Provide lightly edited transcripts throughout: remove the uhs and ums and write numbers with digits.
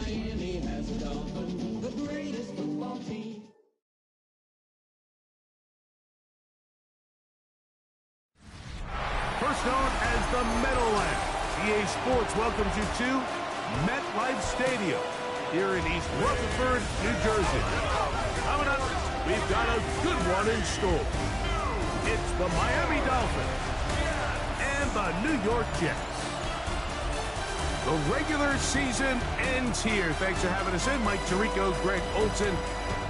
Miami has the Dolphins, the greatest football team. First known as the Meadowlands, EA Sports welcomes you to MetLife Stadium here in East Rutherford, New Jersey. Coming up, we've got a good one in store. It's the Miami Dolphins and the New York Jets. The regular season ends here. Thanks for having us in. Mike Tirico, Greg Olson.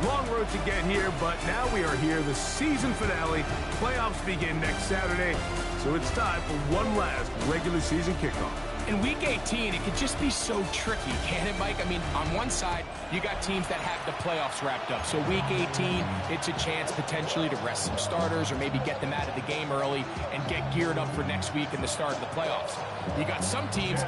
Long road to get here, but now we are here. The season finale. Playoffs begin next Saturday, so it's time for one last regular season kickoff. In Week 18, it could just be so tricky, can't it, Mike? I mean, on one side, you got teams that have the playoffs wrapped up. So Week 18, it's a chance potentially to rest some starters or maybe get them out of the game early and get geared up for next week and the start of the playoffs. You got some teams...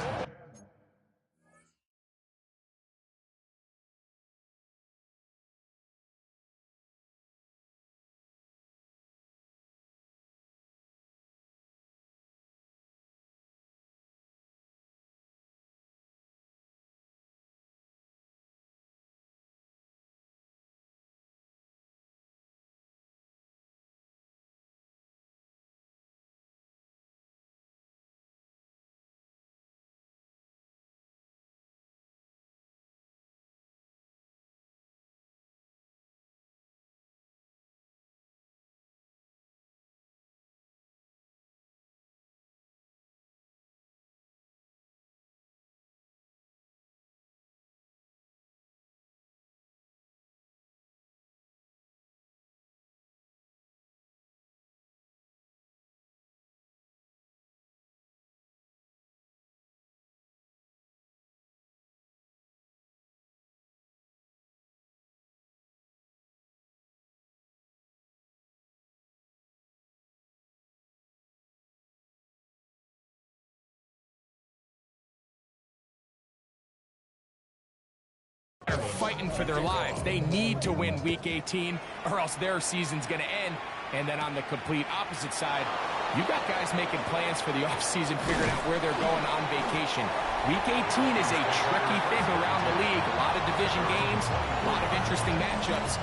are fighting for their lives. They need to win Week 18 or else their season's going to end. And then on the complete opposite side, you got guys making plans for the offseason, figuring out where they're going on vacation. Week 18 is a tricky thing around the league. A lot of division games, a lot of interesting matchups.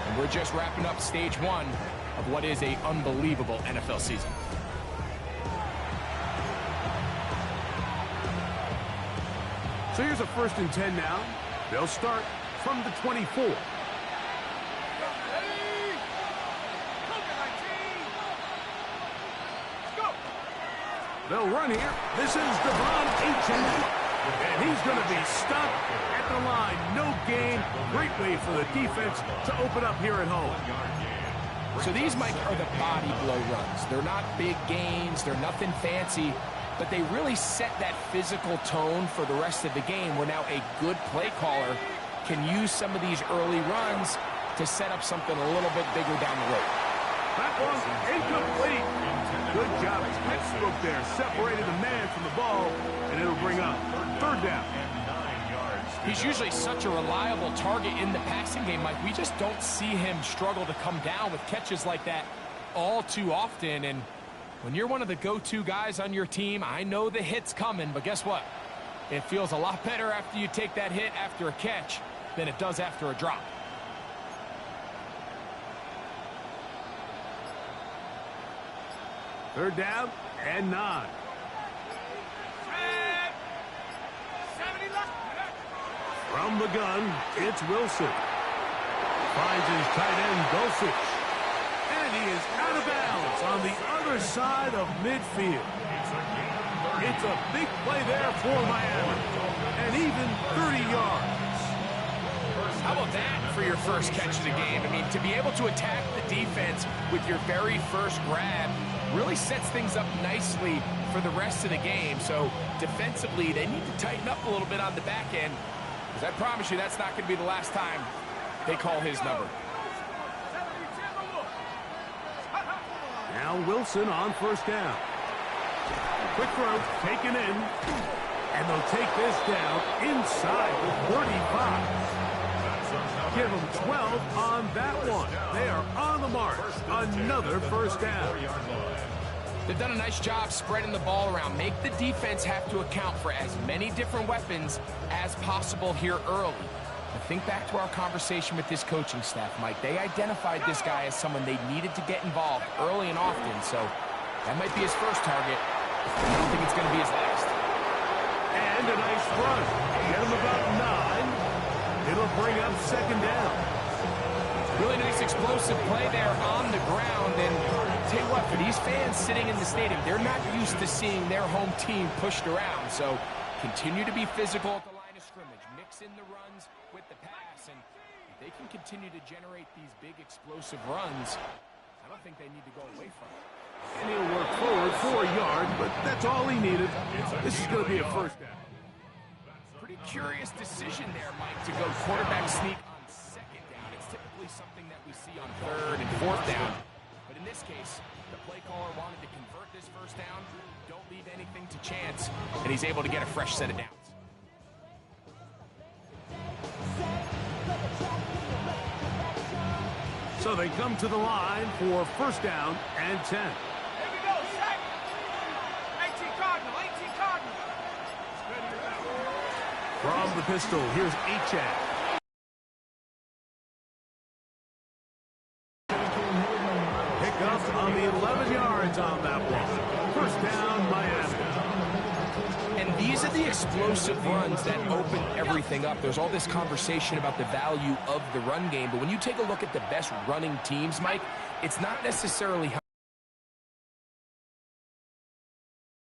And we're just wrapping up stage one of what is an unbelievable NFL season. So here's a 1st and 10 now. They'll start from the 24. They'll run here. This is Devon Achane. And he's going to be stopped at the line. No gain. Great way for the defense to open up here at home. So these, Mike, are the body blow runs. They're not big gains. They're nothing fancy. But they really set that physical tone for the rest of the game where now a good play caller can use some of these early runs to set up something a little bit bigger down the road. That one's incomplete. Good job. Textbook there. Separated the man from the ball, and it'll bring up 3rd down. He's usually such a reliable target in the passing game, Mike. We just don't see him struggle to come down with catches like that all too often. And when you're one of the go-to guys on your team, I know the hit's coming, but guess what? It feels a lot better after you take that hit after a catch than it does after a drop. Third down and 9. From the gun, it's Wilson. Finds his tight end, Dulcich. And he is out of bounds on the other side of midfield. It's a big play there for Miami. And even 30 yards. How about that for your first catch of the game? I mean, to be able to attack the defense with your very first grab really sets things up nicely for the rest of the game. So defensively, they need to tighten up a little bit on the back end, because I promise you that's not going to be the last time they call his number. Now Wilson on 1st down. Quick throw, taken in. And they'll take this down inside the 35. Give them 12 on that one. They are on the mark. Another 1st down. They've done a nice job spreading the ball around. Make the defense have to account for as many different weapons as possible here early. But think back to our conversation with this coaching staff, Mike. They identified this guy as someone they needed to get involved early and often, so that might be his first target. I don't think it's going to be his last. And a nice run. Get him about 9. It'll bring up second down. Really nice explosive play there on the ground. And I'll tell you what, for these fans sitting in the stadium, they're not used to seeing their home team pushed around. So continue to be physical at the line of scrimmage. Mix in the runs with the pass. And if they can continue to generate these big explosive runs, I don't think they need to go away from it. And he'll work forward for a yard, but that's all he needed. This is going to be a first down. Pretty curious decision there, Mike, to go quarterback sneak on second down. It's typically something that we see on third and fourth down. But in this case, the play caller wanted to convert this first down. Don't leave anything to chance. And he's able to get a fresh set of downs. So they come to the line for first down and 10. Here we go, set. 18 Cardinal, 18 Cardinal. From the pistol, here's Achad. Pick up on the 11 yards on that one. First down, Miami. And these are the explosive runs that open everything up. There's all this conversation about the value of the run game, but when you take a look at the best running teams, Mike, it's not necessarily how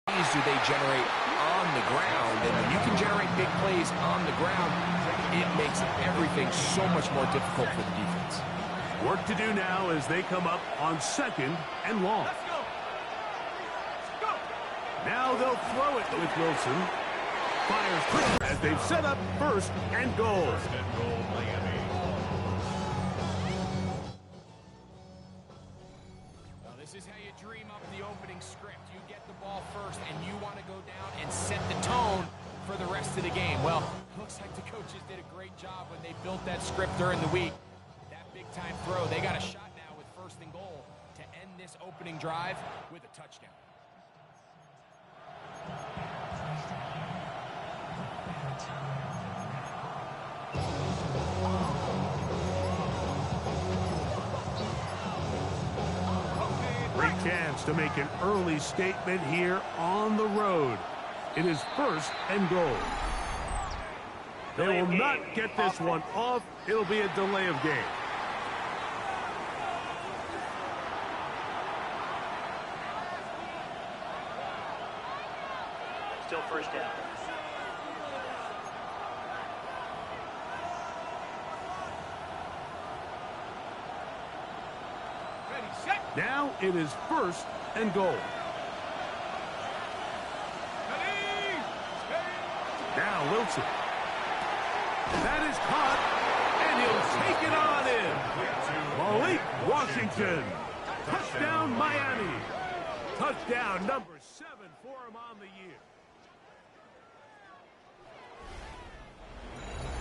many do they generate on the ground. And when you can generate big plays on the ground, it makes everything so much more difficult for the defense. Work to do now as they come up on second and long. Let's go. Let's go. Now they'll throw it with Wilson. Fires quick as they've set up first and goal. Well, this is how you dream up the opening script. You get the ball first, and you want to go down and set the tone for the rest of the game. Well, looks like the coaches did a great job when they built that script during the week. That big-time throw, they got a shot now with first and goal to end this opening drive with a touchdown. Great chance to make an early statement here on the road. It is first and goal. They will not get this one off. It'll be a delay of game. Still first down. Ready, set. Now it is first and goal. Ready. Now Wilson. That is caught, and he'll take it on in. Malik Washington. Touchdown, Miami. Touchdown number 7 for him on the year.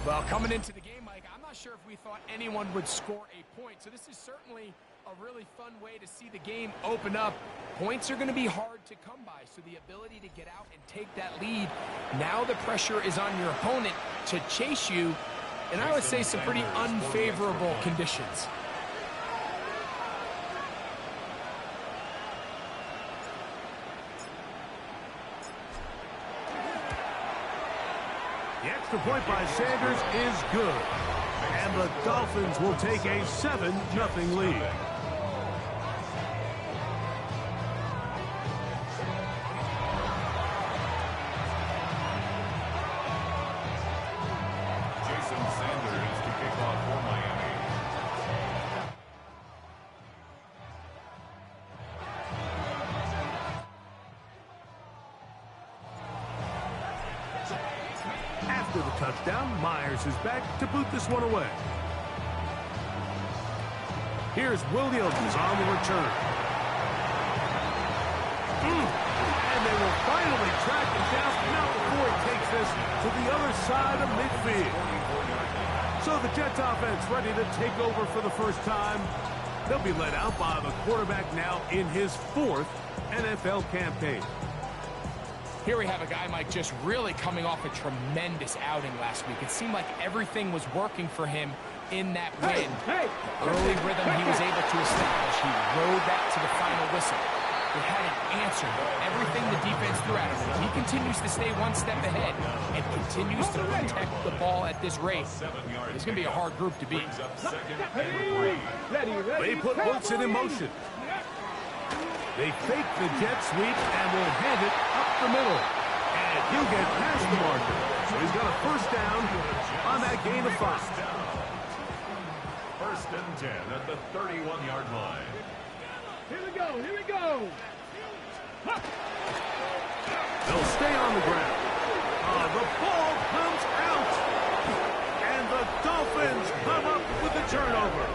Well, coming into the game, Mike, I'm not sure if we thought anyone would score a point. So this is certainly a really fun way to see the game open up. Points are going to be hard to come by, so the ability to get out and take that lead, now the pressure is on your opponent to chase you, and I would say some pretty unfavorable conditions. The extra point by Sanders is good, and the Dolphins will take a 7-0 lead. After the touchdown, Myers is back to boot this one away. Here's Williams on the return. And they will finally track him down, not before he takes this to the other side of midfield. So the Jets offense ready to take over for the first time. They'll be led out by the quarterback now in his 4th NFL campaign. Here we have a guy, Mike, just really coming off a tremendous outing last week. It seemed like everything was working for him in that win. Early rhythm he was able to establish. He rode that to the final whistle. It had an answer. Everything the defense threw at him. He continues to stay one step ahead and continues to protect the ball at this rate. It's going to be a hard group to beat. They put Wilson in motion. They fake the jet sweep and will hand it up the middle. And he'll get past the marker. So he's got a first down on that gain of 5. First and 10 at the 31-yard line. Here we go, here we go. They'll stay on the ground. The ball comes out. And the Dolphins come up with the turnover.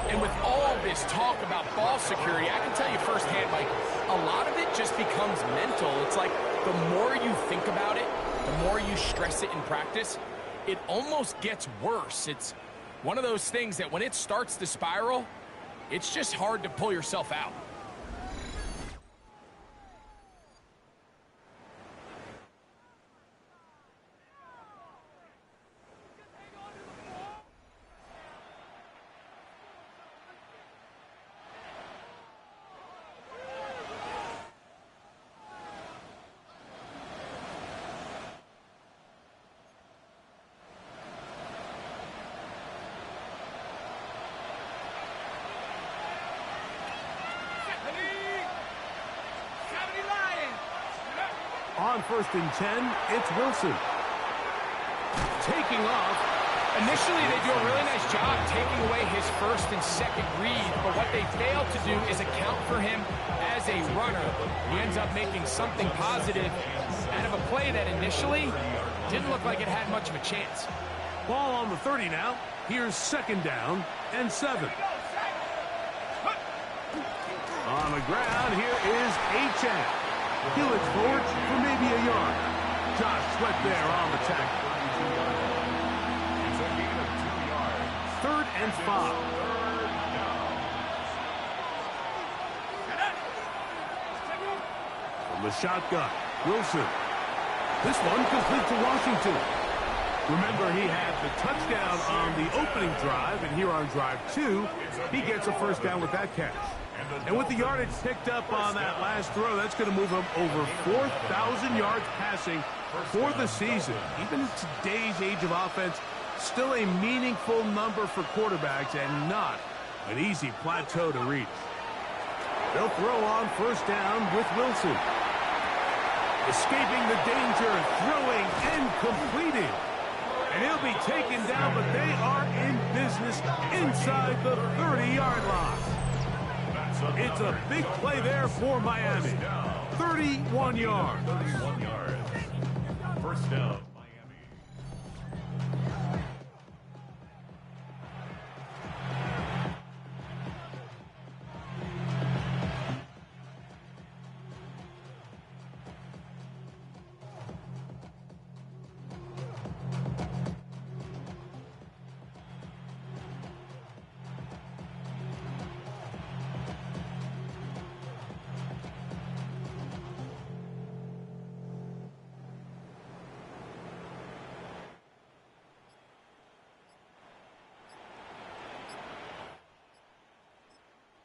And with all this talk about ball security, I can tell you firsthand, Mike, a lot of it just becomes mental. It's like the more you think about it, the more you stress it in practice, it almost gets worse. It's one of those things that when it starts to spiral, it's just hard to pull yourself out. On first and 10, it's Wilson. Taking off. Initially, they do a really nice job taking away his first and second read, but what they fail to do is account for him as a runner. He ends up making something positive out of a play that initially didn't look like it had much of a chance. Ball on the 30 now. Here's second down and 7. On the ground, here is Achane. He'll look forward for maybe a yard. Josh Sweat there on the tackle. It's a gain of 2 yards. 3rd and 5. From the shotgun, Wilson. This one complete to Washington. Remember, he had the touchdown on the opening drive, and here on drive 2, he gets a first down with that catch. And with the yardage picked up on that last throw, that's going to move him over 4,000 yards passing for the season. Even in today's age of offense, still a meaningful number for quarterbacks and not an easy plateau to reach. They'll throw on first down with Wilson. Escaping the danger, throwing and completing. And he'll be taken down, but they are in business inside the 30-yard line. It's a big play there for Miami. 31 yards. 31 yards. First down, Miami.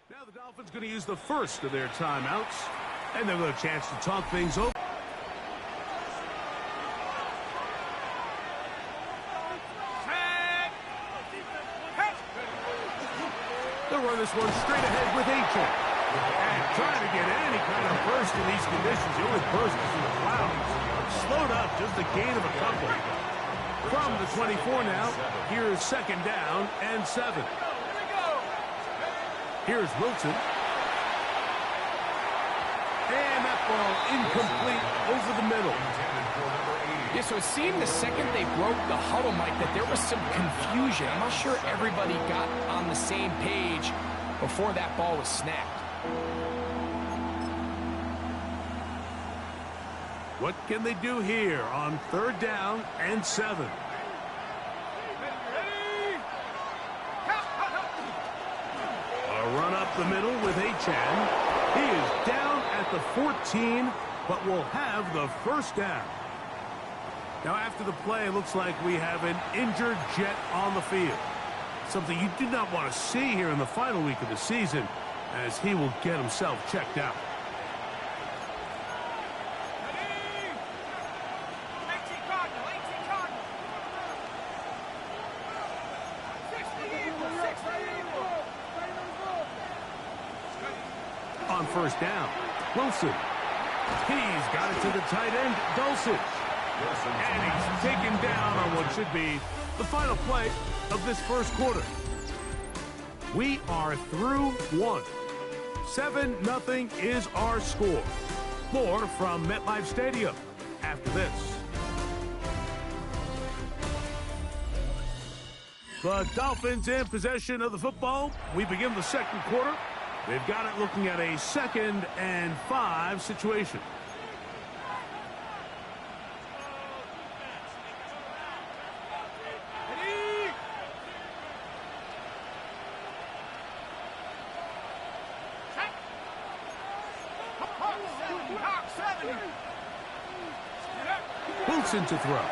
Now the Dolphins going to use the first of their timeouts, and they'll have a chance to talk things over. They'll run this one straight ahead with Achane. And trying to get any kind of burst in these conditions. The only burst is in the clouds. Slowed up, just a gain of a couple. From the 24 now, here's second down and 7. Here's Wilson. And that ball incomplete over the middle. Yeah, so it seemed the second they broke the huddle, Mike, that there was some confusion. I'm not sure everybody got on the same page before that ball was snapped. What can they do here on third down and 7? the middle with Achan. He is down at the 14, but will have the first down. Now, after the play, it looks like we have an injured Jet on the field. Something you do not want to see here in the final week of the season, as he will get himself checked out. On first down, Wilson. He's got it to the tight end, Dulcich. And he's taken down on what should be the final play of this first quarter. We are through one. 7-0 is our score. More from MetLife Stadium after this. The Dolphins in possession of the football. We begin the second quarter. They've got it looking at a 2nd and 5 situation. Wilson to throw. And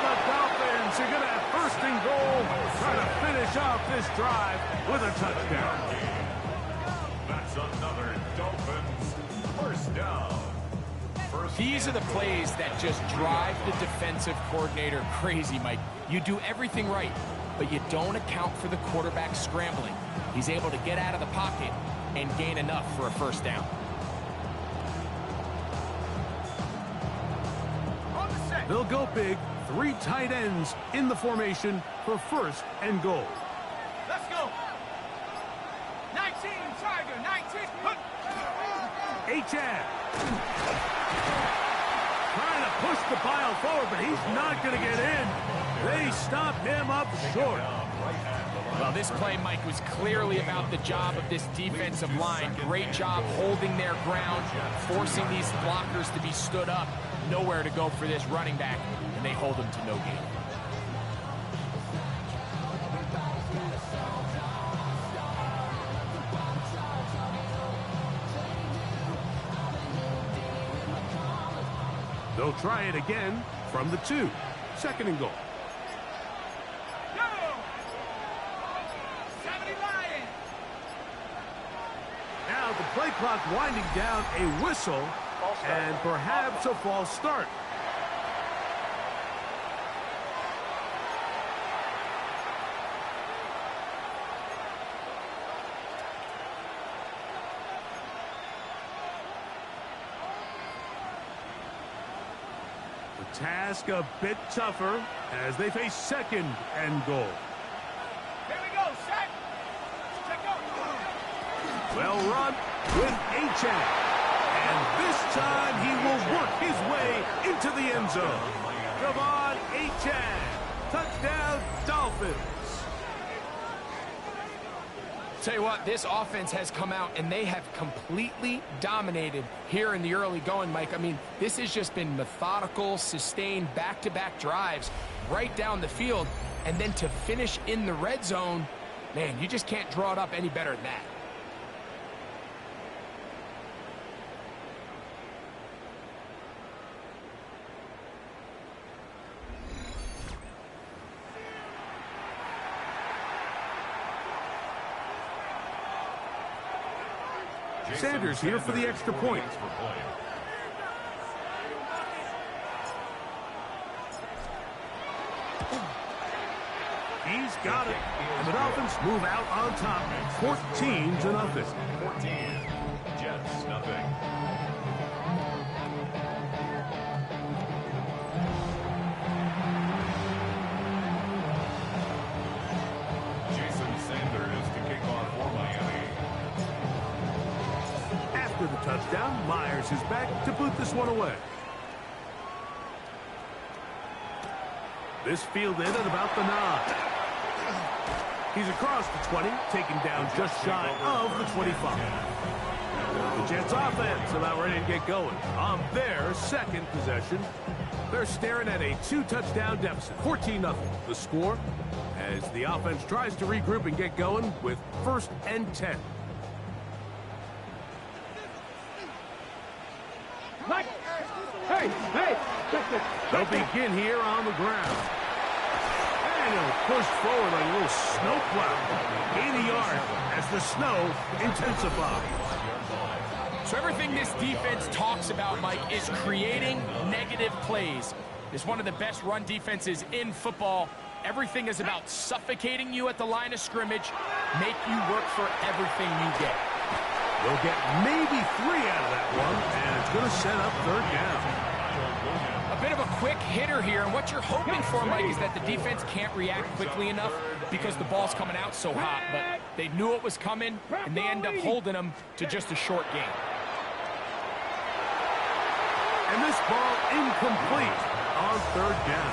the Dolphins are going to have first and goal, trying to finish off this drive with a touchdown. That's another Dolphins first down. These are the plays that just drive the defensive coordinator crazy, Mike. You do everything right, but you don't account for the quarterback scrambling. He's able to get out of the pocket and gain enough for a first down. They'll go big. 3 tight ends in the formation for first and goal. Let's go. 19, Tiger, 19. Achan. Trying to push the pile forward, but he's not going to get in. They stop him up short. Well, this play, Mike, was clearly about the job of this defensive line. Great job holding their ground, forcing these blockers to be stood up. Nowhere to go for this running back, and they hold him to no gain. They'll try it again from the 2. 2nd and goal. Now the play clock winding down, a whistle, and perhaps a false start. The task a bit tougher as they face 2nd and goal. Here we go, set. Check out. Well run with Achan. And this time he will work his way into the end zone. Come on, Achan. Touchdown, Dolphins. Tell you what, this offense has come out and they have completely dominated here in the early going, Mike. I mean, this has just been methodical, sustained, back-to-back drives right down the field. And then to finish in the red zone, man, you just can't draw it up any better than that. Sanders here for the extra point. He's got it. And the Dolphins move out on top, 14-0. 14, Jets, nothing. Jason Sanders to kick off for Miami. After the touchdown, Myers is back to put this one away. This fielded at about the 9. He's across the 20, taken down just shy of the 25. The Jets offense about ready to get going on their 2nd possession. They're staring at a 2-touchdown deficit, 14-0. The score as the offense tries to regroup and get going with 1st and 10. Mike! Hey! They'll begin here on the ground. And he'll push forward like a little snowplow. 80 yards as the snow intensifies. So everything this defense talks about, Mike, is creating negative plays. It's one of the best run defenses in football. Everything is about suffocating you at the line of scrimmage, make you work for everything you get. They'll get maybe 3 out of that one, and it's going to set up 3rd down. A bit of a quick hitter here, and what you're hoping for, Mike, is that the defense can't react quickly enough because the ball's coming out so hot, but they knew it was coming, and they end up holding them to just a short game. And this ball incomplete on 3rd down.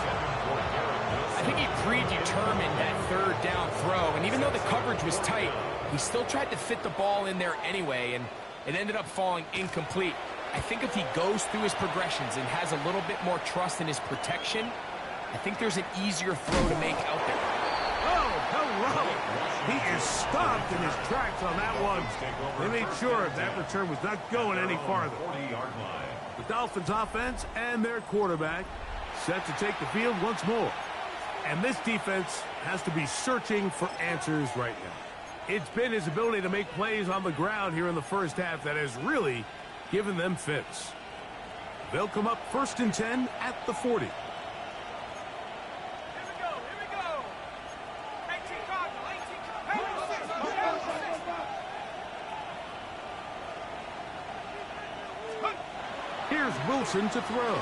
I think he predetermined that 3rd down throw, and even though the coverage was tight, he still tried to fit the ball in there anyway, and it ended up falling incomplete. I think if he goes through his progressions and has a little bit more trust in his protection, I think there's an easier throw to make out there. Oh, hello! He is stopped in his tracks on that one. They made sure that return was not going any farther. The Dolphins offense and their quarterback set to take the field once more. And this defense has to be searching for answers right now. It's been his ability to make plays on the ground here in the first half that has really given them fits. They'll come up 1st and 10 at the 40. Here we go. 18 Cardinal, 18. Here's Wilson to throw.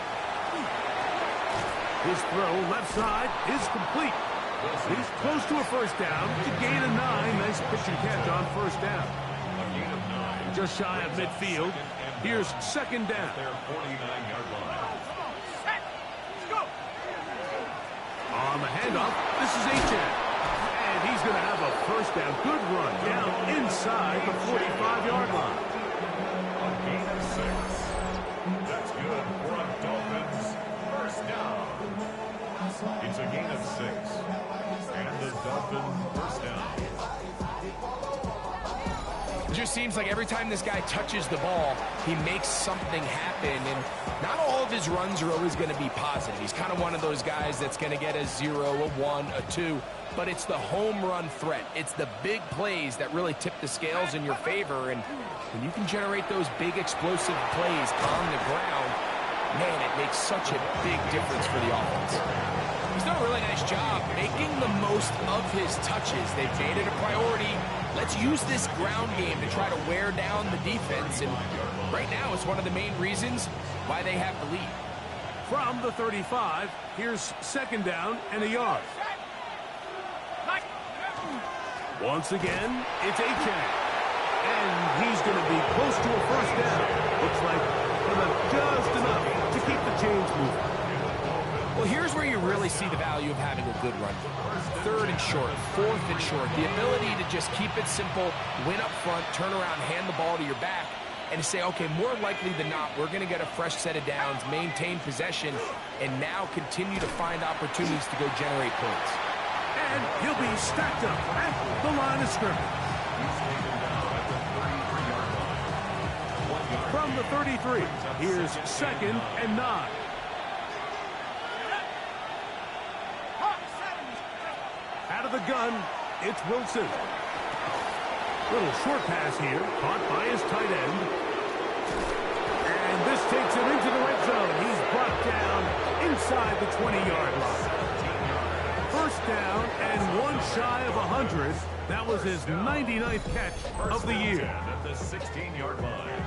His throw left side is complete. He's close to a 1st down to gain a 9. Nice pitch and catch on 1st down. Just shy of midfield. Here's 2nd down. On the handoff, this is Achan. And he's going to have a 1st down. Good run down inside the 45-yard line. A gain of 6. That's good for a Dolphins 1st down. It's a gain of 6. And the Dolphins 1st down. It just seems like every time this guy touches the ball, he makes something happen, and not all of his runs are always going to be positive. He's kind of one of those guys that's going to get a 0, a 1, a 2, but it's the home run threat. It's the big plays that really tip the scales in your favor, and when you can generate those big explosive plays on the ground, man, it makes such a big difference for the offense. He's done a really nice job making the most of his touches. They've made it a priority. Let's use this ground game to try to wear down the defense, and right now it's one of the main reasons why they have the lead. From the 35, here's 2nd down and a yard. Once again, it's Achan. And he's going to be close to a 1st down. Looks like just enough to keep the chains moving. Well, here's where you really see the value of having a good run. 3rd and short, 4th and short. The ability to just keep it simple, win up front, turn around, hand the ball to your back, and to say, okay, more likely than not, we're going to get a fresh set of downs, maintain possession, and now continue to find opportunities to go generate points. And he'll be stacked up at the line of scrimmage. From the 33, here's 2nd and 9. Out of the gun, it's Wilson. Little short pass here, caught by his tight end. And this takes him into the red zone. He's brought down inside the 20-yard line. 1st down and 1 shy of 100. That was his 99th catch of the year. At the 16-yard line.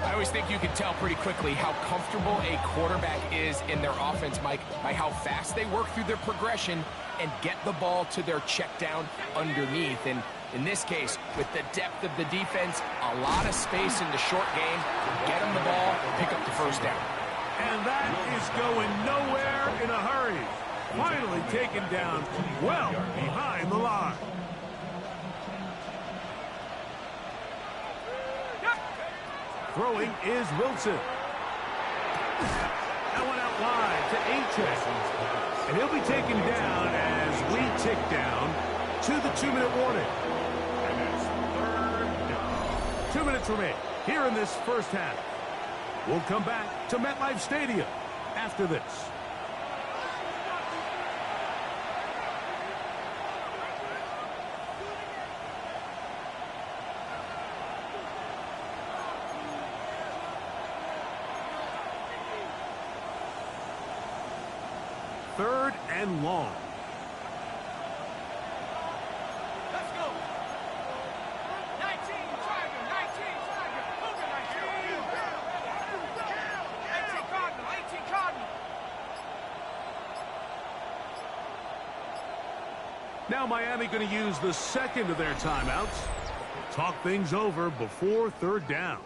I always think you can tell pretty quickly how comfortable a quarterback is in their offense, Mike, by how fast they work through their progression and get the ball to their check down underneath. And in this case, with the depth of the defense, a lot of space in the short game, get them the ball, pick up the 1st down. And that is going nowhere in a hurry. Finally taken down well behind the line. Throwing is Wilson. That one out wide to H.A. And he'll be taken down as we tick down to the 2-minute warning. And it's third down. 2 minutes remain here in this first half. We'll come back to MetLife Stadium after this. Third and long. Let's go. 19, Tiger, 19, Tiger. Cougar 19. 18 Cardinal, 18 Cardinal. Now Miami going to use the second of their timeouts. Talk things over before third down.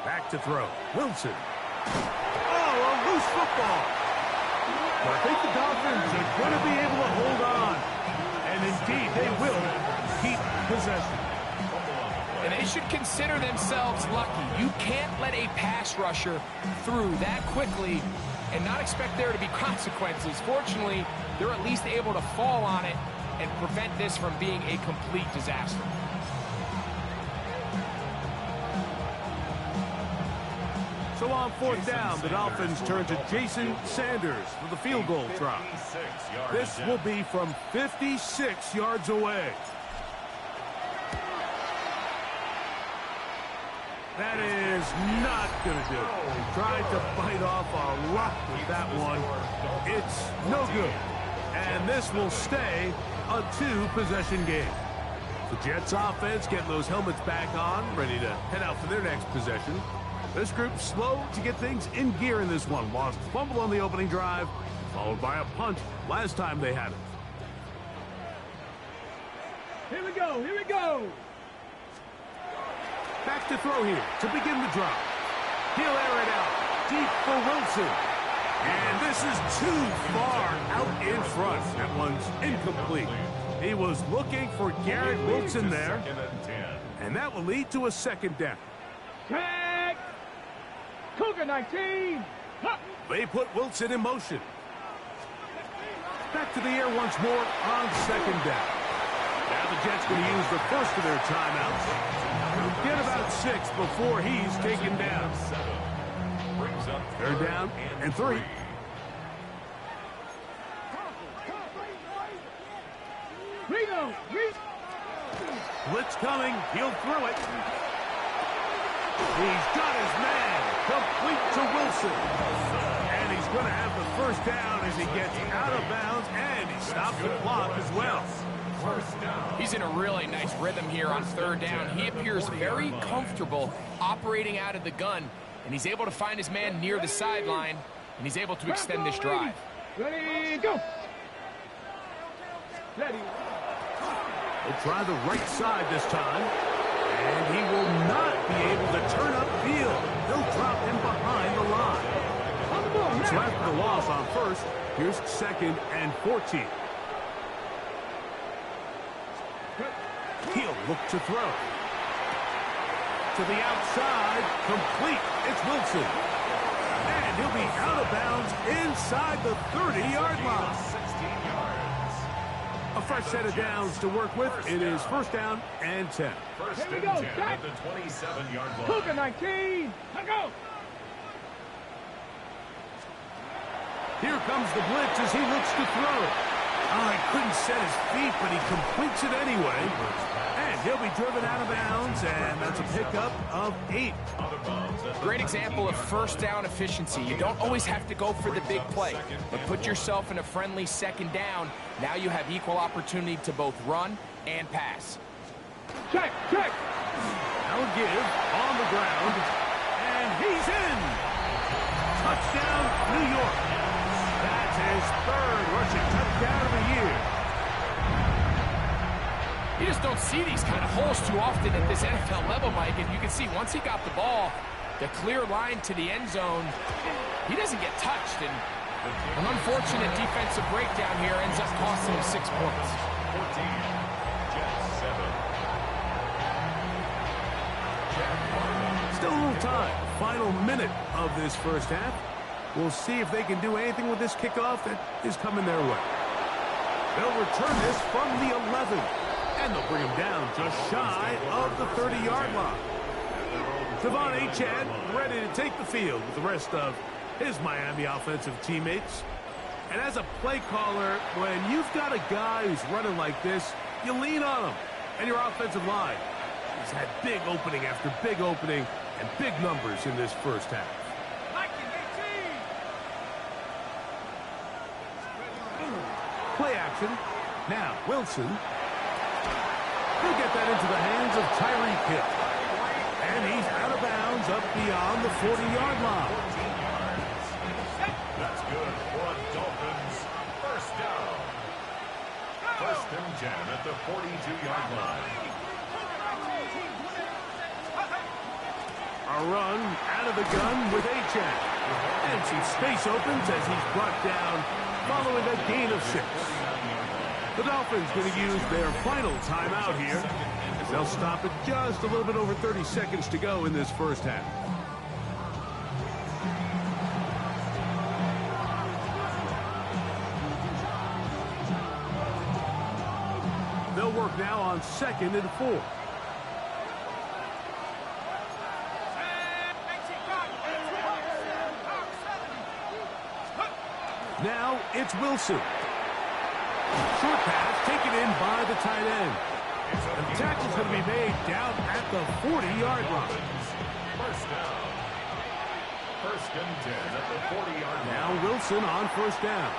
Back to throw. Wilson. Oh, a loose football. But I think the Dolphins are going to be able to hold on. And indeed, they will keep possession. And they should consider themselves lucky. You can't let a pass rusher through that quickly and not expect there to be consequences. Fortunately, they're at least able to fall on it and prevent this from being a complete disaster. So on fourth down, the Dolphins turn to Jason Sanders for the field goal try. This will be from 56 yards away. That is not going to do it. He tried to bite off a lot with that one. It's no good. And this will stay a 2-possession game. The Jets offense getting those helmets back on, ready to head out for their next possession. This group slow to get things in gear in this one. Lost fumble on the opening drive, followed by a punt last time they had it. Here we go, here we go. Back to throw here to begin the drive. He'll air it out deep for Wilson. And this is too far out in front. That one's incomplete. He was looking for Garrett Wilson there. And that will lead to a second down. Tag. Cougar 19. They put Wilson in motion. Back to the air once more on second down. Now the Jets going to use the first of their timeouts. He'll get about 6 before he's taken down. Third down and 3. Blitz coming. He'll throw it. He's got his man complete to Wilson. And he's going to have the first down as he gets out of bounds, and he stops the clock as well. He's in a really nice rhythm here on third down. He appears very comfortable operating out of the gun, and he's able to find his man near the sideline, and he's able to extend this drive. Ready, go. Ready. He'll try the right side this time, and he will not be able to turn upfield. They'll drop him behind the line. So after the loss on first, here's second and 14. He'll look to throw. To the outside, complete. It's Wilson. And he'll be out of bounds inside the 30-yard line. 16 yards. A fresh set of downs to work with. It is first down and 10. First Here we and go, 10 Jack. at the 27-yard line. Cougar 19. Let go. Here comes the blitz as he looks to throw. Oh, he couldn't set his feet, but he completes it anyway. And he'll be driven out of bounds, and that's a pickup of 8. Great example of first down efficiency. You don't always have to go for the big play, but put yourself in a friendly second down. Now you have equal opportunity to both run and pass. Check, check. Now a give on the ground, and he's in. Touchdown, New York. That's his third rushing touchdown of the year. You just don't see these kind of holes too often at this NFL level, Mike. And you can see once he got the ball, the clear line to the end zone, he doesn't get touched. And an unfortunate defensive breakdown here ends up costing him 6 points. 14, Jets 7. Still a little time. Final minute of this first half. We'll see if they can do anything with this kickoff that is coming their way. They'll return this from the 11. And they'll bring him down just shy of the 30-yard line. Devon Achane ready to take the field with the rest of his Miami offensive teammates. And as a play caller, when you've got a guy who's running like this, you lean on him. And your offensive line has had big opening after big opening and big numbers in this first half. Play action. Now, Wilson. He'll get that into the hands of Tyreek Hill. And he's out of bounds up beyond the 40-yard line. That's good for a Dolphins first down. 1st and 10 at the 42-yard line. A run out of the gun with Achane. And some space opens as he's brought down following a gain of 6. The Dolphins going to use their final timeout here as they'll stop at just a little bit over 30 seconds to go in this first half. They'll work now on 2nd and 4. Now it's Wilson. Short pass taken in by the tight end. The tackle's going to be made down at the 40-yard line. First down. 1st and 10 at the 40-yard line. Now Wilson on first down.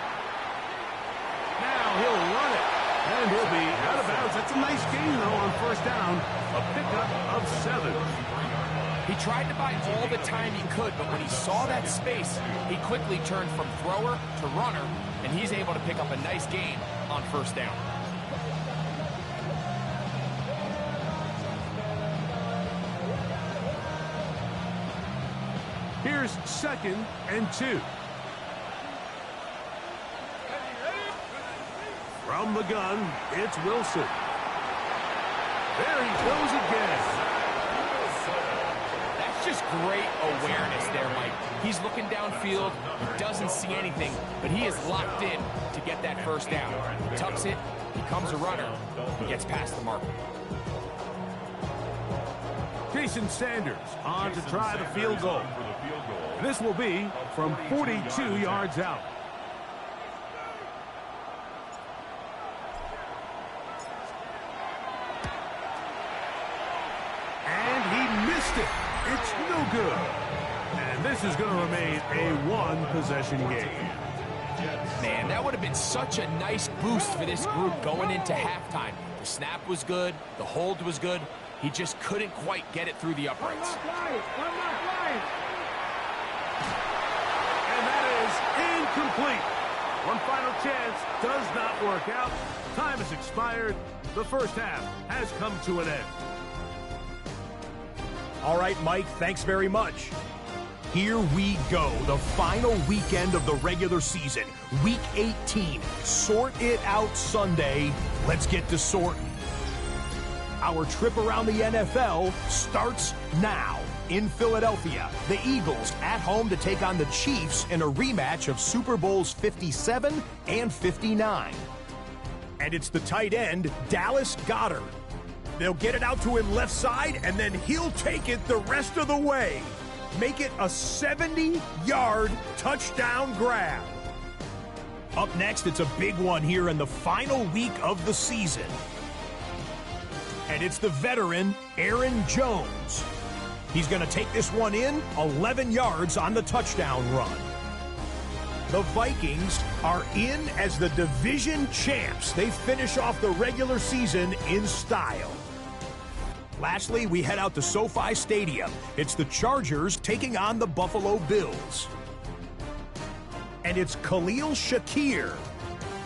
Now he'll run it. And he'll be out of bounds. That's a nice gain, though, on first down. A pickup of 7. He tried to buy all the time he could, but when he saw that space, he quickly turned from thrower to runner, and he's able to pick up a nice gain on first down. Here's 2nd and 2. From the gun, it's Wilson. There he goes again. Just great awareness there, Mike. He's looking downfield. He doesn't see anything, but he is locked in to get that first down. He tucks it, becomes a runner. He gets past the marker. Jason Sanders on to try the field goal. This will be from 42 yards out. And he missed it. It's no good. And this is going to remain a one-possession game. Man, that would have been such a nice boost for this group going into halftime. The snap was good. The hold was good. He just couldn't quite get it through the uprights. And that is incomplete. One final chance does not work out. Time has expired. The first half has come to an end. All right, Mike, thanks very much. Here we go, the final weekend of the regular season, Week 18. Sort it out Sunday. Let's get to sorting. Our trip around the NFL starts now. In Philadelphia, the Eagles at home to take on the Chiefs in a rematch of Super Bowls 57 and 59. And it's the tight end, Dallas Goedert. They'll get it out to him left side, and then he'll take it the rest of the way. Make it a 70-yard touchdown grab. Up next, it's a big one here in the final week of the season. And it's the veteran, Aaron Jones. He's going to take this one in 11 yards on the touchdown run. The Vikings are in as the division champs. They finish off the regular season in style. Lastly, we head out to SoFi Stadium. It's the Chargers taking on the Buffalo Bills. And it's Khalil Shakir.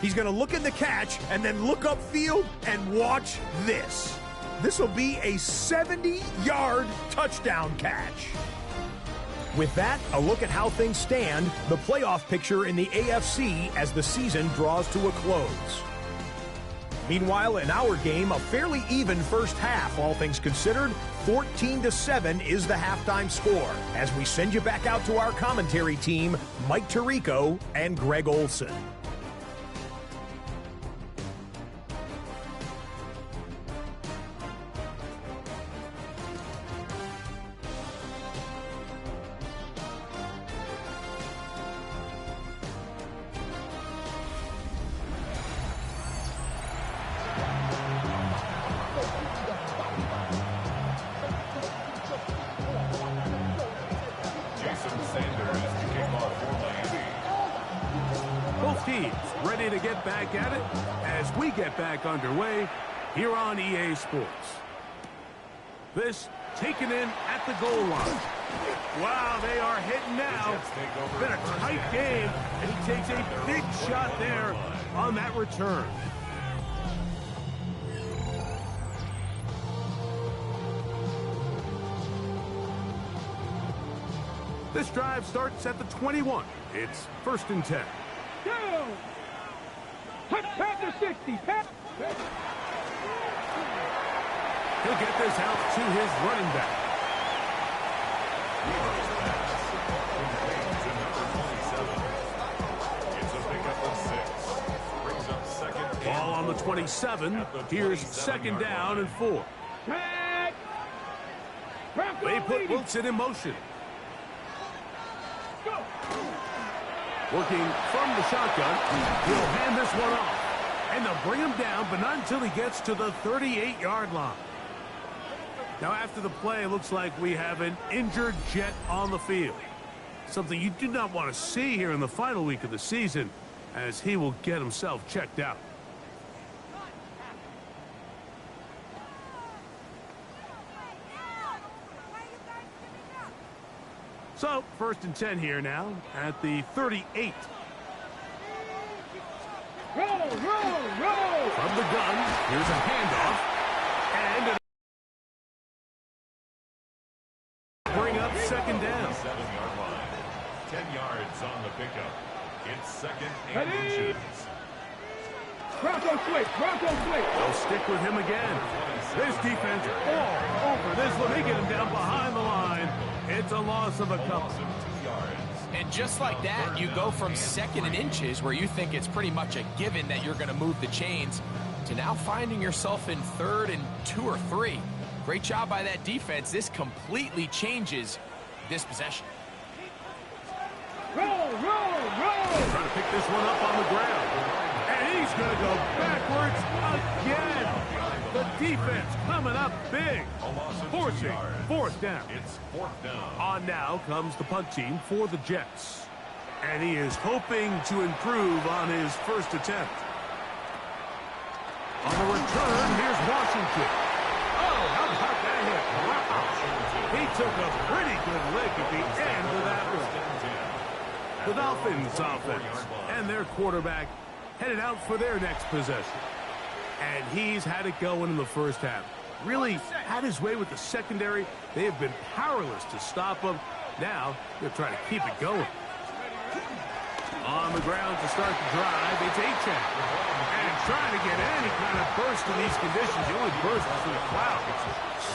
He's going to look in the catch and then look upfield and watch this. This will be a 70-yard touchdown catch. With that, a look at how things stand, the playoff picture in the AFC as the season draws to a close. Meanwhile, in our game, a fairly even first half, all things considered. 14-7 is the halftime score. As we send you back out to our commentary team, Mike Tirico and Greg Olson. Both teams ready to get back at it as we get back underway here on EA Sports. This taken in at the goal line. Wow, they are hitting now. Been a tight game, and he takes a big shot there on that return. This drive starts at the 21. It's 1st and 10. Down. Panther 60. He'll get this out to his running back. It's a pickup of 6. Brings up second. Ball on the 27. Here's 2nd down and 4. They put Wilson in motion. Working from the shotgun, he'll hand this one off. And they'll bring him down, but not until he gets to the 38-yard line. Now, after the play, it looks like we have an injured Jet on the field. Something you do not want to see here in the final week of the season, as he will get himself checked out. So, 1st and 10 here now at the 38. Roll. From the gun, here's a handoff. And bring up 2nd down. 7-yard line. 10 yards on the pickup. It's 2nd and inches. Bronco switch. They'll stick with him again. This defense all over this one. They get him down behind the line. It's a loss of a couple. 2 yards. And just like that, you go from 2nd and inches, where you think it's pretty much a given that you're going to move the chains, to now finding yourself in 3rd and 2 or 3. Great job by that defense. This completely changes this possession. Roll. Trying to pick this one up on the ground. And he's going to go backwards again. The defense coming up big. Forcing 4th down. It's 4th down. On now comes the punt team for the Jets. And he is hoping to improve on his first attempt. On the return, here's Washington. Oh, how about that hit? Wow. He took a pretty good lick at the end of that one. The Dolphins offense and their quarterback headed out for their next possession. And he's had it going in the first half. Really had his way with the secondary. They have been powerless to stop him. Now they're trying to keep it going. On the ground to start the drive, it's Achane. And trying to get any kind of burst in these conditions. The only burst is from the cloud.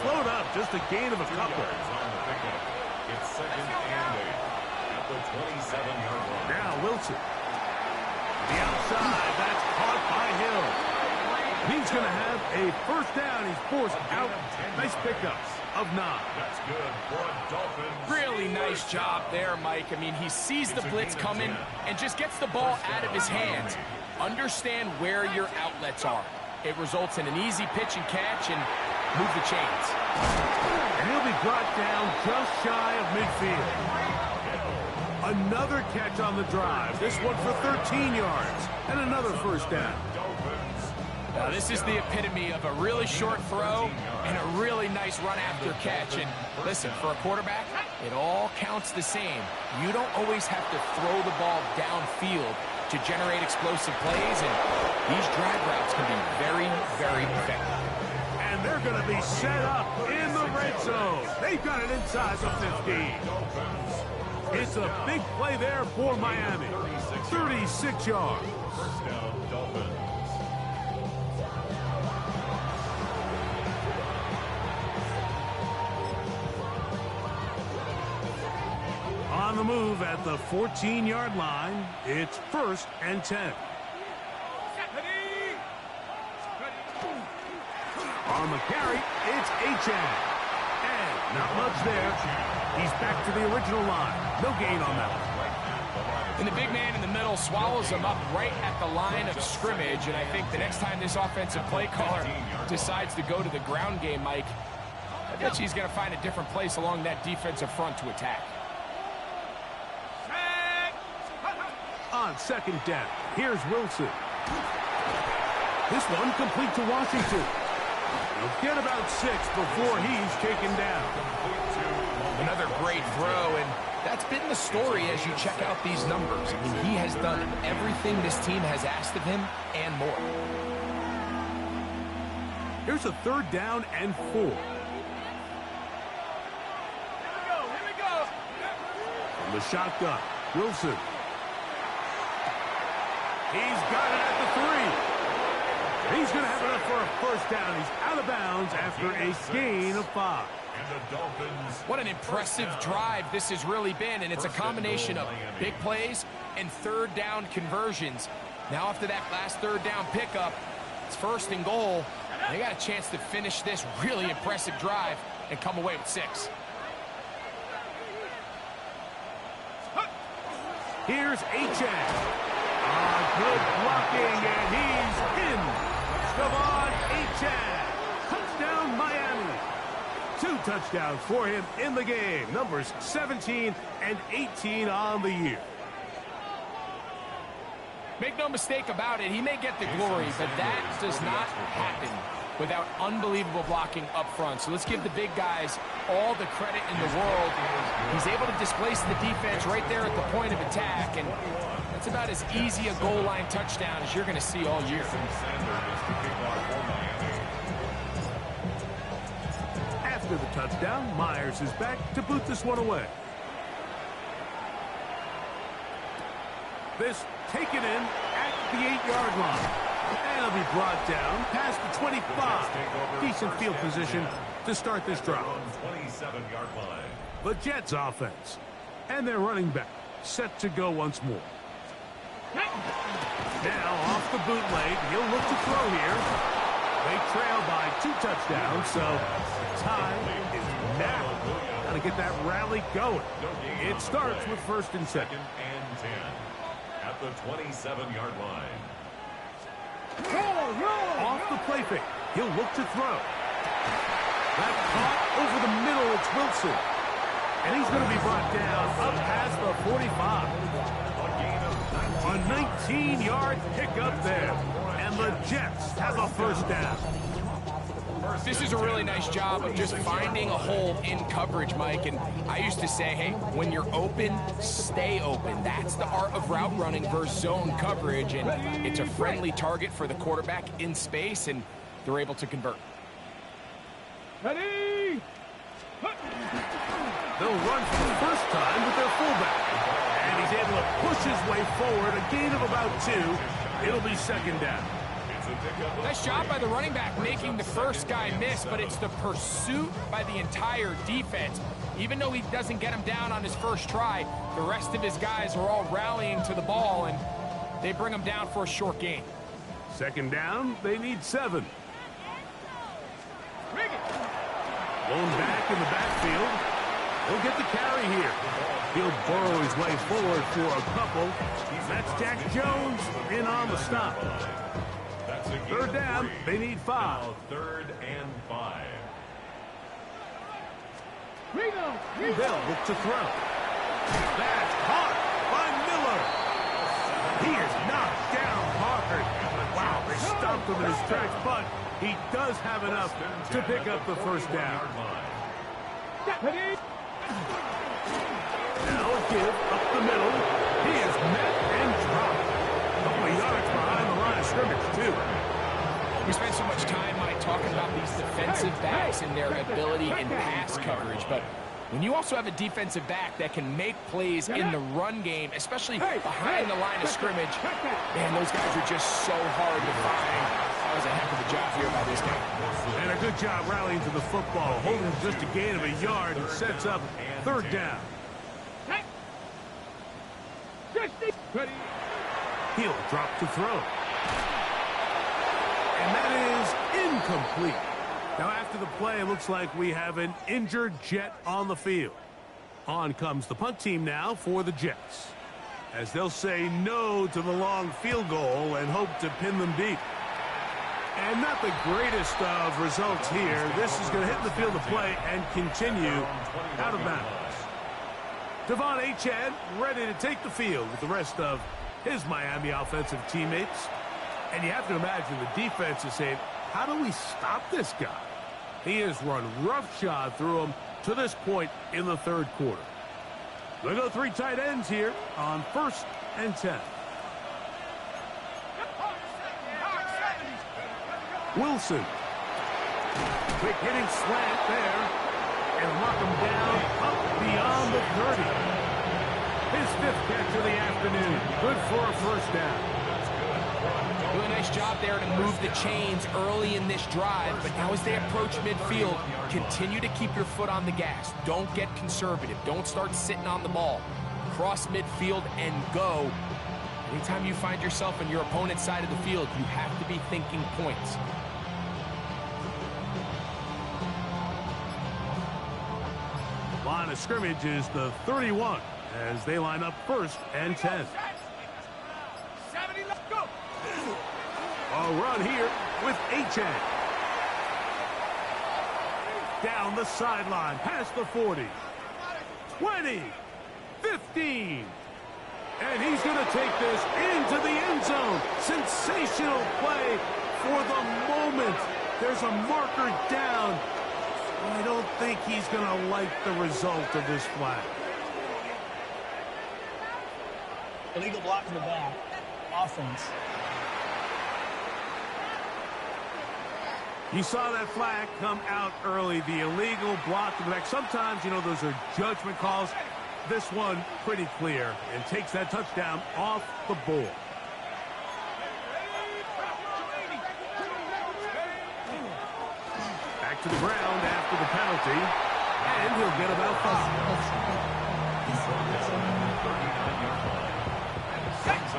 Slowed up, just a gain of a couple. It's 2nd and 8 at the 27-yard line. Now Wilson. The outside, that's caught by Hill. He's going to have a 1st down. He's forced out. Nice pickups of 9. That's good for a Dolphins. Really nice job there, Mike. I mean, he sees the blitz coming and just gets the ball out of his hands. Understand where your outlets are. It results in an easy pitch and catch and move the chains. And he'll be brought down just shy of midfield. Another catch on the drive. This one for 13 yards. And another 1st down. Now, this is the epitome of a really short throw and a really nice run after catch. And listen, for a quarterback, it all counts the same. You don't always have to throw the ball downfield to generate explosive plays, and these drag routes can be very, very effective. And they're going to be set up in the red zone. They've got it inside the 15. It's a big play there for Miami. 36 yards. First down, Dolphins. On the move at the 14-yard line, it's 1st and 10. On the carry, it's Achane. And not much there. He's back to the original line. No gain on that one. And the big man in the middle swallows him up right at the line of scrimmage. And I think the next time this offensive play caller decides to go to the ground game, Mike, I bet he's going to find a different place along that defensive front to attack. On 2nd down, here's Wilson. This one complete to Washington. He'll get about 6 before he's taken down. Another great throw, and that's been the story as you check out these numbers. I mean, he has done everything this team has asked of him and more. Here's a 3rd down and 4. Here we go. From the shotgun, Wilson. He's got it at the 3. He's going to have enough for a 1st down. He's out of bounds after a gain of 5. And the Dolphins. What an impressive drive this has really been, and it's a combination of big plays and 3rd down conversions. Now after that last 3rd down pickup, it's 1st and goal. They got a chance to finish this really impressive drive and come away with 6. Here's Achane. Good blocking, and he's in. Stephon Achane. Touchdown, Miami. 2 touchdowns for him in the game. Numbers 17 and 18 on the year. Make no mistake about it, he may get the glory, but that does not happen without unbelievable blocking up front. So let's give the big guys all the credit in the world. He's able to displace the defense right there at the point of attack, and that's about as easy a goal line touchdown as you're going to see all year. After the touchdown, Myers is back to boot this one away. This taken in at the 8-yard line. And it'll be brought down past the 25. Decent field position to start this drive. 27-yard line. The Jets offense. And their running back set to go once more. Now off the bootleg, he'll look to throw here. They trail by 2 touchdowns, so the time is now. Got to get that rally going. It starts with 1st and 2nd. Second and 10 at the 27-yard line. Off the play fake, he'll look to throw. That caught over the middle, it's Wilson. And he's going to be brought down up past the 45. A 19-yard pickup there. And the Jets have a 1st down. This is a really nice job of just finding a hole in coverage, Mike. And I used to say, hey, when you're open, stay open. That's the art of route running versus zone coverage. And it's a friendly target for the quarterback in space, and they're able to convert. Ready? They'll run for the 1st time with their fullback. And he's able to push his way forward, a gain of about 2. It'll be 2nd down. Nice job by the running back making the first guy miss, but it's the pursuit by the entire defense. Even though he doesn't get him down on his first try, the rest of his guys are all rallying to the ball, and they bring him down for a short gain. 2nd down, they need 7. Blown back in the backfield. He'll get the carry here. He'll burrow his way forward for a couple. That's Jack Jones in on the stop. 3rd down, they need 5. Now 3rd and 5. They'll look to throw. That's caught by Miller. He is knocked down hard. Wow, they stopped him in his tracks, but he does have enough to pick up the 1st down. Now a give up the middle. He is met and dropped. about these defensive backs and their ability in pass coverage, but when you also have a defensive back that can make plays in the run game, especially behind the line of scrimmage, man, those guys are just so hard to find. That was a heck of a job here by this guy. And a good job rallying to the football, holding just a gain of a yard and sets up third down. He'll drop to throw. And that is incomplete. Now after the play, it looks like we have an injured Jet on the field. On comes the punt team now for the Jets, as they'll say no to the long field goal and hope to pin them deep. And not the greatest of results here. This is going to hit the field of play and continue out of bounds. Devon Achane ready to take the field with the rest of his Miami offensive teammates. And you have to imagine the defense is saying, how do we stop this guy? He has run roughshod through him to this point in the third quarter. We'll go three tight ends here on 1st and 10. Wilson. Quick hitting slant there. And lock him down up beyond the 30. His 5th catch of the afternoon. Good for a first down. Doing a nice job there to move the chains early in this drive, but now as they approach midfield, continue to keep your foot on the gas. Don't get conservative. Don't start sitting on the ball. Cross midfield and go. Anytime you find yourself on your opponent's side of the field, you have to be thinking points. Line of scrimmage is the 31 as they line up 1st and 10. 70, let's go. A run here with Achane. Down the sideline, past the 40. 20, 15. And he's going to take this into the end zone. Sensational play for the moment. There's a marker down. I don't think he's going to like the result of this flag. Illegal block in the back. Offense. You saw that flag come out early, the illegal block in the back. Sometimes, you know, those are judgment calls. This one pretty clear and takes that touchdown off the board. Back to the ground after the penalty, and he'll get about 5.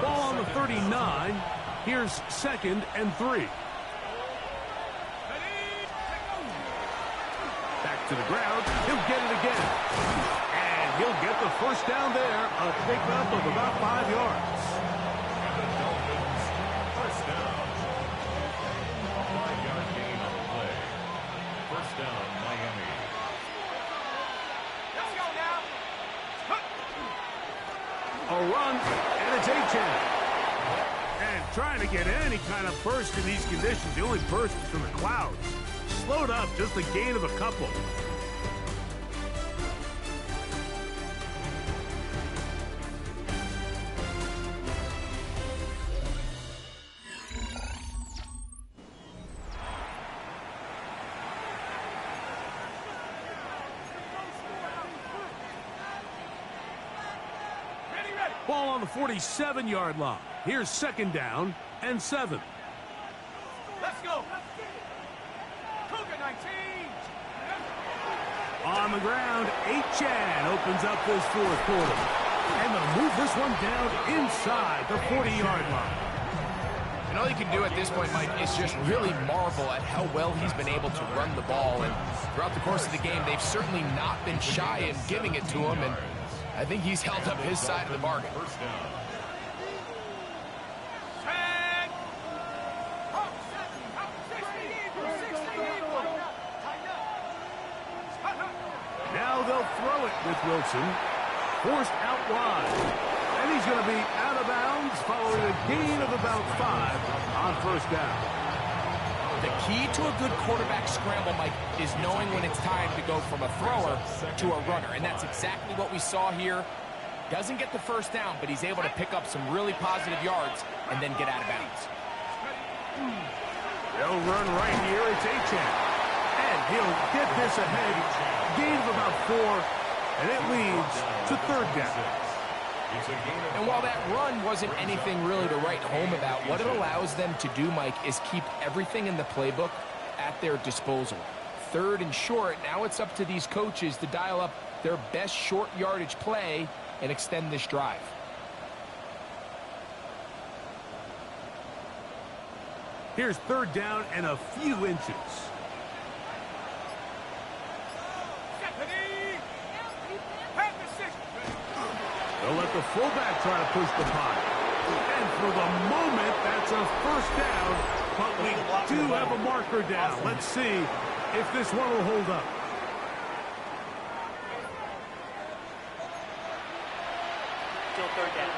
Ball on the 39. Here's 2nd and 3. Back to the ground. He'll get it again. And he'll get the first down there. A pickup of about 5 yards. And the Dolphins, first down. 5-yard gain on the play. First down, Miami. Let's go now. A run, and it's Achane. And trying to get any kind of burst in these conditions. The only burst is from the clouds. Slowed up, just a gain of a couple. Ball on the 47-yard line. Here's 2nd down and 7. Let's go. Cougar 19. On the ground, Achane opens up this 4th quarter. And they'll move this one down inside the 40-yard line. And all you can do at this point, Mike, is just really marvel at how well he's been able to run the ball. And throughout the course of the game, they've certainly not been shy in giving it to him. And I think he's held up his side of the bargain. First down. Now they'll throw it with Wilson. Forced out wide. And he's going to be out of bounds following a gain of about 5 on 1st down. The key to a good quarterback scramble, Mike, is knowing when it's time to go from a thrower to a runner. And that's exactly what we saw here. Doesn't get the first down, but he's able to pick up some really positive yards and then get out of bounds. They'll run right here. It's Achan. And he'll get this ahead. Gain of about 4, and it leads to third down. And while that run wasn't anything really to write home about, what it allows them to do, Mike, is keep everything in the playbook at their disposal. Third and short, now it's up to these coaches to dial up their best short yardage play and extend this drive. Here's third down and a few inches. They'll let the fullback try to push the punt. And for the moment, that's a first down, but we do have a marker down. Let's see if this one will hold up. Still third down.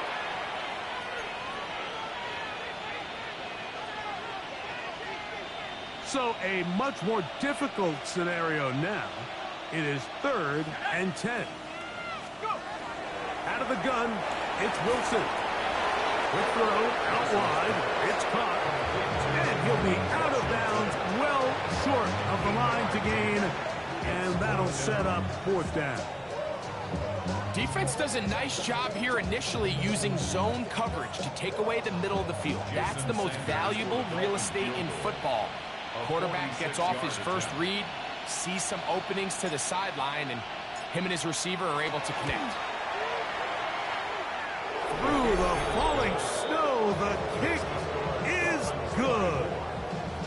So a much more difficult scenario now. It is 3rd and 10. Out of the gun, it's Wilson. Quick throw, out wide, it's caught. And he'll be out of bounds, well short of the line to gain. And that'll set up 4th down. Defense does a nice job here initially using zone coverage to take away the middle of the field. That's the most valuable real estate in football. Quarterback gets off his first read, sees some openings to the sideline, and him and his receiver are able to connect. Through the falling snow, the kick is good.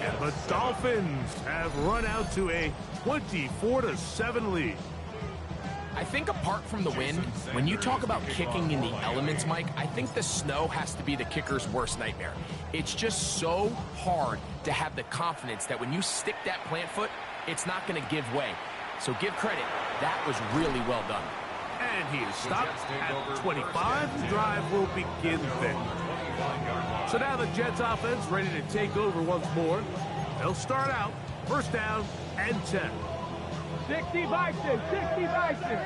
And the Dolphins have run out to a 24-7 lead. I think apart from the wind, when you talk about kicking in the elements, Mike, I think the snow has to be the kicker's worst nightmare. It's just so hard to have the confidence that when you stick that plant foot, it's not going to give way. So give credit. That was really well done. And he is stopped at 25. The drive will begin then. So now the Jets offense ready to take over once more. They'll start out first down and 10. 60 Bison, 60 Bison.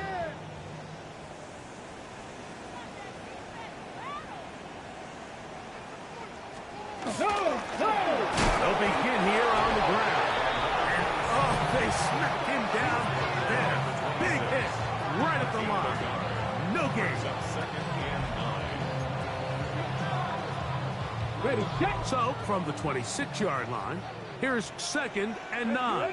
They'll begin here on the ground. And, oh, they smacked him down there. Big hit right at the line. No gain. Ready, check. So, from the 26-yard line, here's 2nd and 9.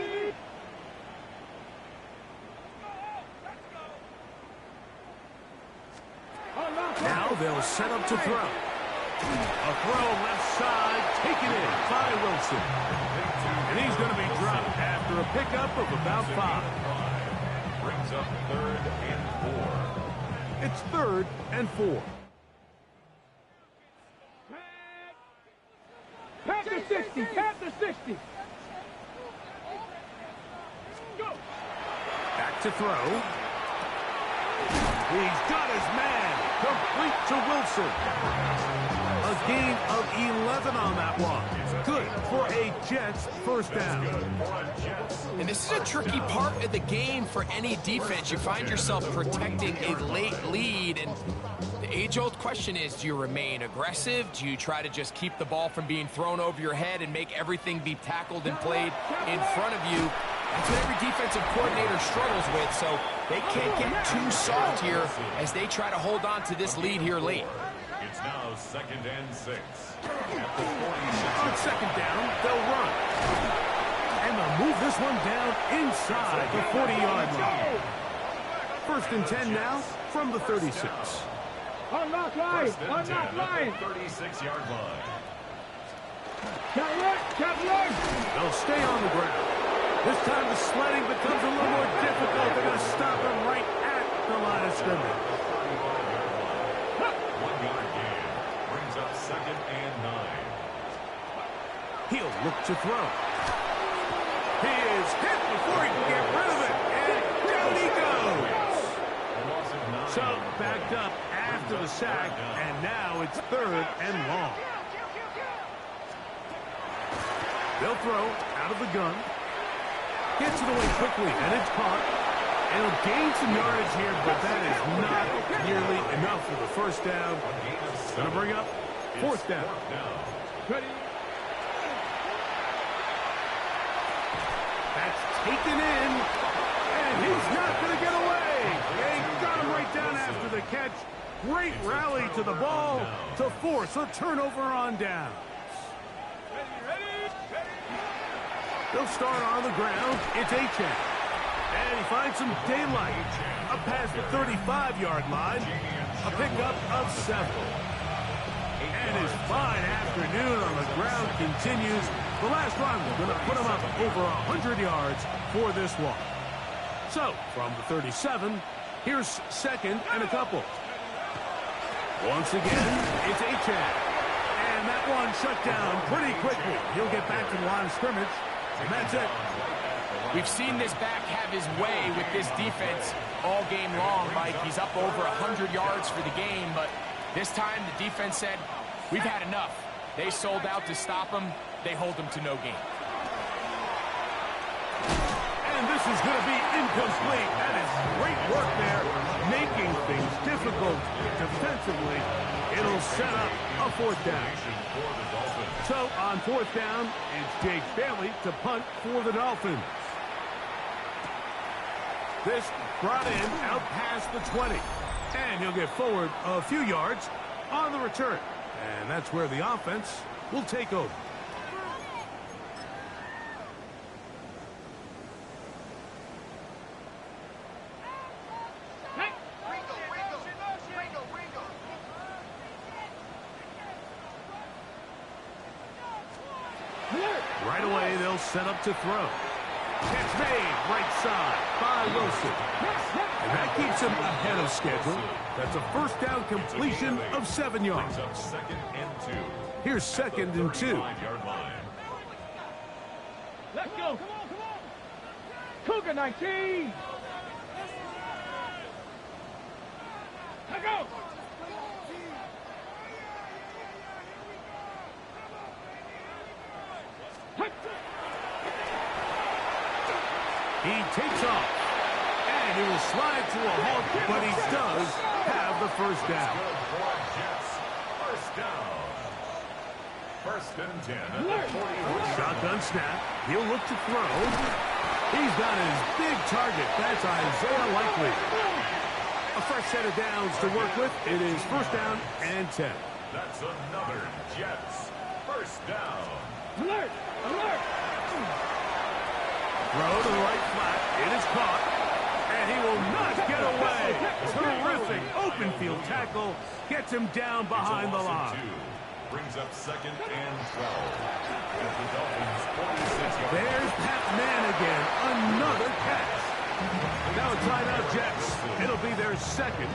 Now they'll set up to throw. A throw left side, taken in by Wilson. And he's going to be dropped after a pickup of about 5. Brings up 3rd and 4. It's 3rd and 4. Panther 60, Panther 60. Go. Back to throw. He's got his man. Complete to Wilson. A gain of 11 on that one. Good for a Jets first down. And this is a tricky part of the game for any defense. You find yourself protecting a late lead, and the age-old question is, do you remain aggressive? Do you try to just keep the ball from being thrown over your head and make everything be tackled and played in front of you? That's what every defensive coordinator struggles with, so they can't get too soft here as they try to hold on to this lead here late. It's now 2nd and 6. At the 46. On 2nd down, they'll run. And they'll move this one down inside the 40-yard line. 1st and 10 now from the 36. Unlock line, First and 10 unlock line. at the 36-yard line. Captain, They'll stay on the ground. This time the sledding becomes a little more difficult. They're going to stop him right at the line of scrimmage. 1-yard gain. Brings up 2nd and 9. He'll look to throw. He is hit before he can get rid of it. And down he goes. So backed up after the sack. And now it's 3rd and long. They'll throw out of the gun. Gets it away quickly, and it's caught. And he'll gain some yardage here, but that is not nearly enough for the first down. Going to bring up 4th down. ready. taken in, and he's not going to get away. They got him right down after the catch. Great rally to the ball to force a turnover on downs. They'll start on the ground. It's Achan. And he finds some daylight. A pass the 35-yard line. A pickup of 7. And his fine afternoon on the ground continues. The last run going to put him up over 100 yards for this one. So, from the 37, here's second and a couple. Once again, it's Achan. And that one shut down pretty quickly. He'll get back to the line of scrimmage. And that's it. We've seen this back have his way with this defense all game long, Mike. He's up over 100 yards for the game, but this time the defense said, we've had enough. They sold out to stop him. They hold him to no gain. And this is going to be incomplete. That is great work there, making things difficult defensively. It'll set up a fourth down. So on fourth down, it's Jake Bailey to punt for the Dolphins. This brought in out past the 20. And he'll get forward a few yards on the return. And that's where the offense will take over. Right away, they'll set up to throw. Catch made, right side by Wilson. And that keeps him ahead of schedule. That's a first down completion of 7 yards. Second and 2. Here's second and 2. 5-yard line. Let's go. Come on. Cougar 19. Let's go. He takes off. And he will slide to a halt, but he does have the first down. First down. First and 10 at the 41. Shotgun snap. He'll look to throw. He's got his big target. That's Isaiah Likely. A fresh set of downs to work with. It is first down and 10. That's another Jets. First down. Alert. Alert. Throw to the right flat. It is caught. And he will not get away. Terrific open field tackle. Gets him down behind the line. Brings up second and 12. At the Dolphins 46 yards. There's Pat Mann again. Another catch. Now a timeout, Jets. It'll be their second.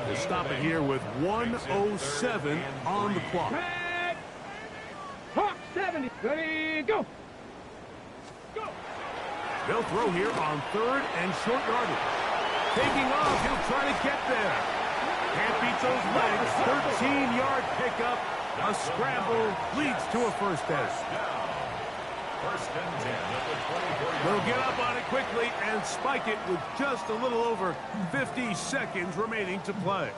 They'll stop it here with 1:07 on the clock. Red. Hawk 70. Ready, go. They'll throw here on third and short yardage. Taking off, he'll try to get there. Can't beat those legs. 13-yard pickup. A scramble leads to a first down. First and 10 at the 24-yard. They'll get up on it quickly and spike it with just a little over 50 seconds remaining to play.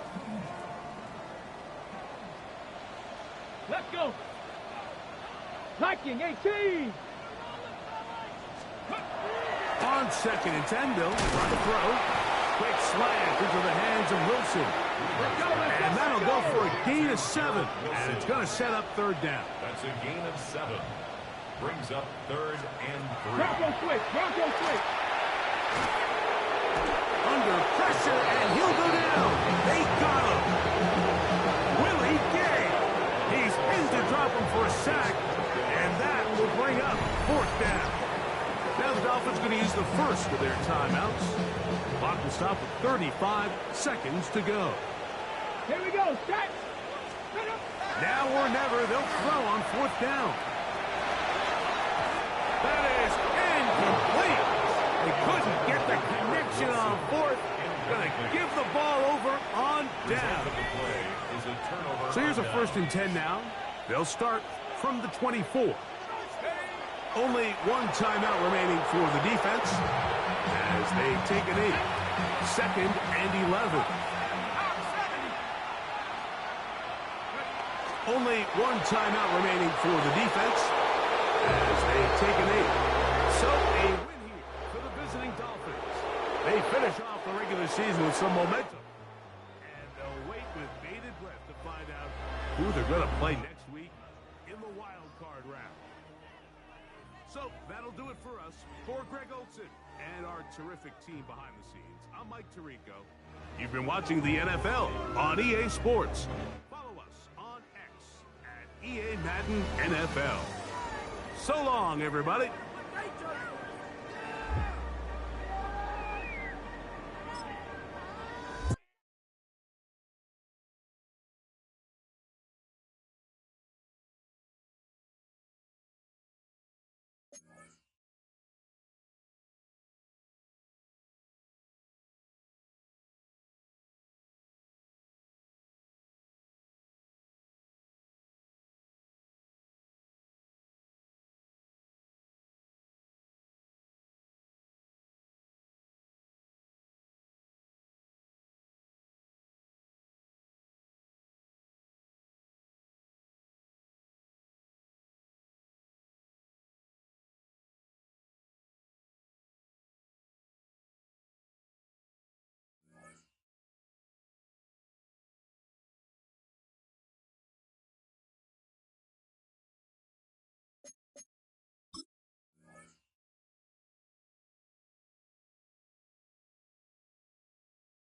Let's go. Viking 18. On second and 10, Bill, trying to throw. Quick slant into the hands of Wilson. And that'll go for a gain of 7. And it's going to set up third down. That's a gain of 7. Brings up third and 3. Bronco switch. Bronco switch. Under pressure, and he'll go down. They got him. Willie Gay. He's pinned to drop him for a sack. And that will bring up fourth down. Now the Dolphins going to use the first of their timeouts. Clock will stop with 35 seconds to go. Here we go. Set. Now or never, they'll throw on fourth down. That is incomplete. They couldn't get the connection on fourth. Going to give the ball over on down. So here's a first and 10 now. They'll start from the 24. Only one timeout remaining for the defense as they take a knee. Second and 11. Only one timeout remaining for the defense as they take a knee. So a win here for They finish off the regular season with some momentum. And they'll wait with bated breath to find out who they're going to play next week in the wild card round. So that'll do it for us. For Greg Olson and our terrific team behind the scenes, I'm Mike Tirico. You've been watching the NFL on EA Sports. Follow us on X at EA Madden NFL. So long, everybody.